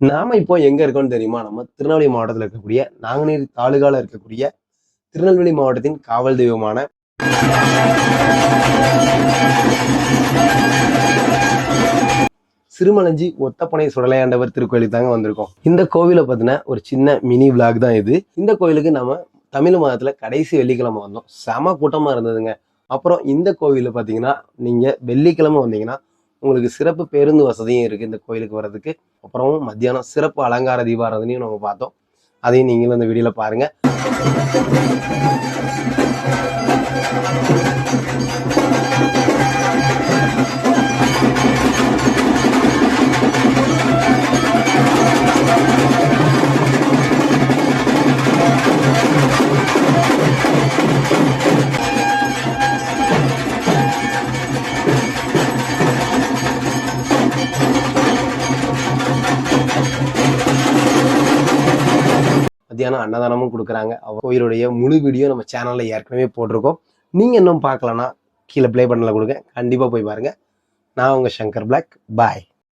நாம இப்போ எங்க இருக்கோம்னு தெரியுமா? நம்ம திருநெல்வேலி மாவட்டத்துல இருக்கக்கூடிய நாங்குநேரி தாலுகால இருக்கக்கூடிய திருநெல்வேலி மாவட்டத்தின் காவல் தெய்வமான சிறுமலஞ்சி ஒத்தப்பனை சுடலையாண்டவர் திருக்கோயிலுக்கு தாங்க வந்திருக்கோம். இந்த கோவிலை பத்தின ஒரு சின்ன மினி விளாக் தான் இது. இந்த கோயிலுக்கு நம்ம தமிழ் மாதத்துல கடைசி வெள்ளிக்கிழமை வந்தோம். செம கூட்டமா இருந்ததுங்க. அப்புறம் இந்த கோவில பாத்தீங்கன்னா, நீங்க வெள்ளிக்கிழமை வந்தீங்கன்னா உங்களுக்கு சிறப்பு பேருந்து வசதியும் இருக்கு இந்த கோயிலுக்கு வர்றதுக்கு. அப்புறம் மத்தியானம் சிறப்பு அலங்கார தீபாராதனையும் நம்ம பார்த்தோம். அதையும் நீங்களும் இந்த வீடியோல பாருங்க. மத்தியானம் அன்னதானமும் கொடுக்குறாங்க. கோயிலுடைய முழு வீடியோ நம்ம சேனல்ல ஏற்கனவே போட்டிருக்கோம். நீங்க இன்னும் பார்க்கலன்னா கீழே ப்ளே பட்டன்ல கொடுங்க. கண்டிப்பா போய் பாருங்க. நான் உங்க சங்கர் பிளாக். பாய்.